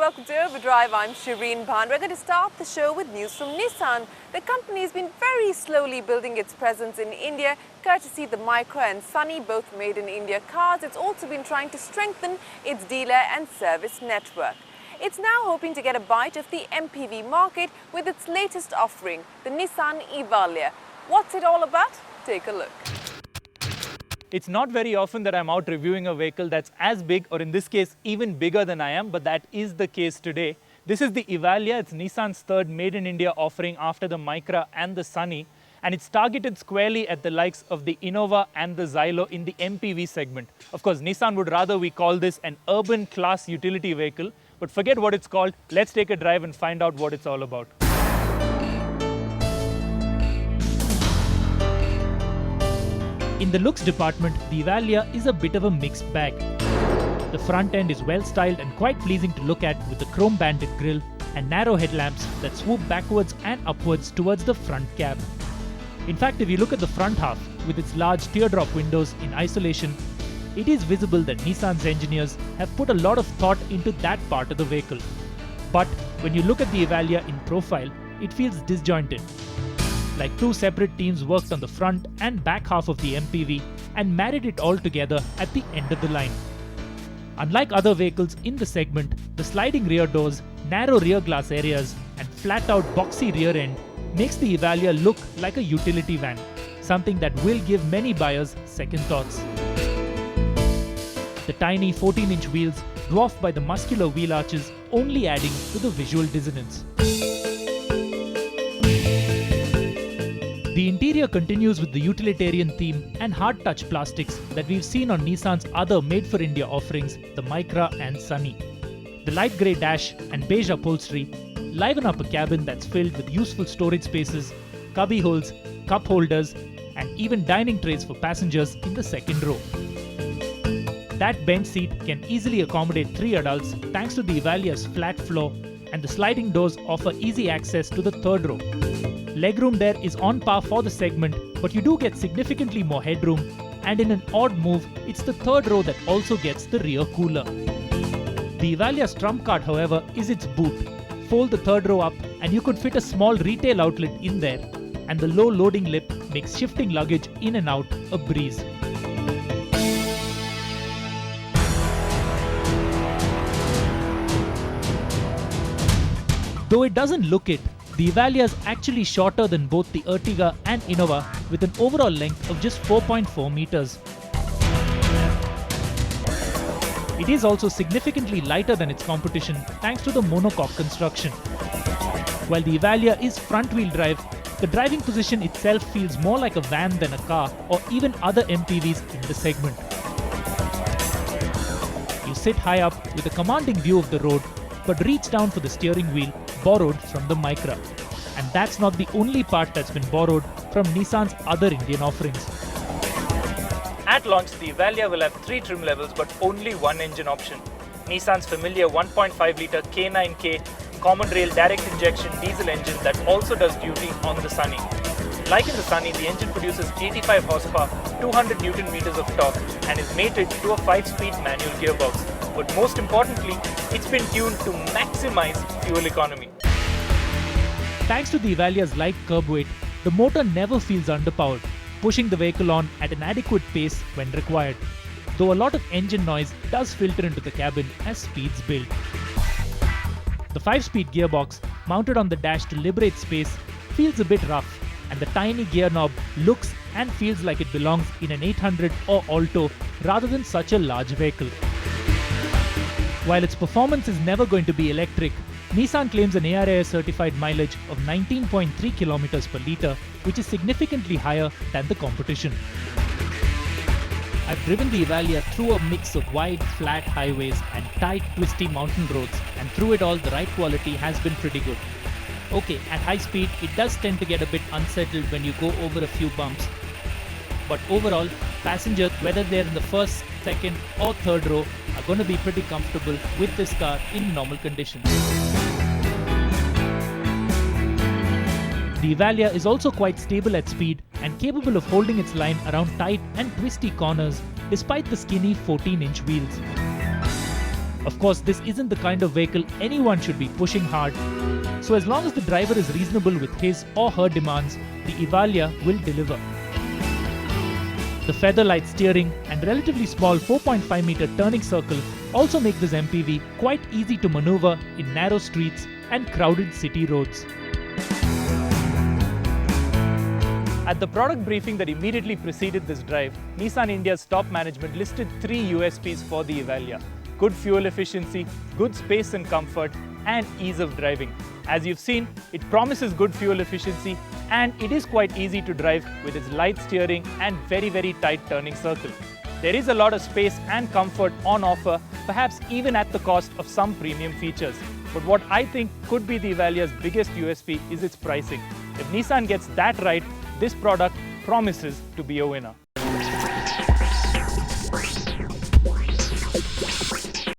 welcome to OVERDRIVE. I'm Shireen Bhan. We're going to start the show with news from Nissan. The company has been very slowly building its presence in India, courtesy the Micra and Sunny, both made in India cars. It's also been trying to strengthen its dealer and service network. It's now hoping to get a bite of the MPV market with its latest offering, the Nissan Evalia. What's it all about? Take a look. It's not very often that I'm out reviewing a vehicle that's as big, or in this case, even bigger than I am, but that is the case today. This is the Evalia. It's Nissan's third made in India offering after the Micra and the Sunny, and it's targeted squarely at the likes of the Innova and the Xylo in the MPV segment. Of course, Nissan would rather we call this an urban class utility vehicle, but forget what it's called. Let's take a drive and find out what it's all about. In the looks department, the Evalia is a bit of a mixed bag. The front end is well styled and quite pleasing to look at, with the chrome banded grille and narrow headlamps that swoop backwards and upwards towards the front cab. In fact, if you look at the front half, with its large teardrop windows in isolation, it is visible that Nissan's engineers have put a lot of thought into that part of the vehicle. But when you look at the Evalia in profile, it feels disjointed. Like two separate teams worked on the front and back half of the MPV and married it all together at the end of the line. Unlike other vehicles in the segment, the sliding rear doors, narrow rear glass areas and flat-out boxy rear end makes the Evalia look like a utility van, something that will give many buyers second thoughts. The tiny 14-inch wheels dwarfed by the muscular wheel arches, only adding to the visual dissonance. The interior continues with the utilitarian theme and hard-touch plastics that we've seen on Nissan's other made-for-India offerings, the Micra and Sunny. The light grey dash and beige upholstery liven up a cabin that's filled with useful storage spaces, cubby holes, cup holders, and even dining trays for passengers in the second row. That bench seat can easily accommodate 3 adults thanks to the Evalia's flat floor, and the sliding doors offer easy access to the third row. Legroom there is on par for the segment, but you do get significantly more headroom, and in an odd move, it's the third row that also gets the rear cooler. The Evalia's trump card, however, is its boot. Fold the third row up and you could fit a small retail outlet in there, and the low loading lip makes shifting luggage in and out a breeze. Though it doesn't look it, the Evalia is actually shorter than both the Ertiga and Innova, with an overall length of just 4.4 meters. It is also significantly lighter than its competition thanks to the monocoque construction. While the Evalia is front-wheel drive, the driving position itself feels more like a van than a car or even other MPVs in the segment. You sit high up with a commanding view of the road, but reach down for the steering wheel, borrowed from the Micra. And that's not the only part that's been borrowed from Nissan's other Indian offerings. At launch, the Evalia will have 3 trim levels but only one engine option. Nissan's familiar 1.5-litre K9K common rail direct injection diesel engine that also does duty on the Sunny. Like in the Sunny, the engine produces 85 horsepower, 200 Newton meters of torque and is mated to a 5-speed manual gearbox. But most importantly, it's been tuned to maximize fuel economy. Thanks to the Evalia's light curb weight, the motor never feels underpowered, pushing the vehicle on at an adequate pace when required, though a lot of engine noise does filter into the cabin as speeds build. The 5-speed gearbox, mounted on the dash to liberate space, feels a bit rough, and the tiny gear knob looks and feels like it belongs in an 800 or Alto rather than such a large vehicle. While its performance is never going to be electric, Nissan claims an ARAI certified mileage of 19.3 km per litre, which is significantly higher than the competition. I've driven the Evalia through a mix of wide, flat highways and tight, twisty mountain roads, and through it all the ride quality has been pretty good. Okay, at high speed, it does tend to get a bit unsettled when you go over a few bumps. But overall, passengers, whether they're in the first, second or third row, are going to be pretty comfortable with this car in normal conditions. The Evalia is also quite stable at speed and capable of holding its line around tight and twisty corners despite the skinny 14-inch wheels. Of course, this isn't the kind of vehicle anyone should be pushing hard. So as long as the driver is reasonable with his or her demands, the Evalia will deliver. The feather-light steering and relatively small 4.5-meter turning circle also make this MPV quite easy to maneuver in narrow streets and crowded city roads. At the product briefing that immediately preceded this drive, Nissan India's top management listed 3 USPs for the Evalia: good fuel efficiency, good space and comfort, and ease of driving. As you've seen, it promises good fuel efficiency and it is quite easy to drive with its light steering and very tight turning circle. There is a lot of space and comfort on offer, perhaps even at the cost of some premium features. But what I think could be the Evalia's biggest USP is its pricing. If Nissan gets that right, this product promises to be a winner.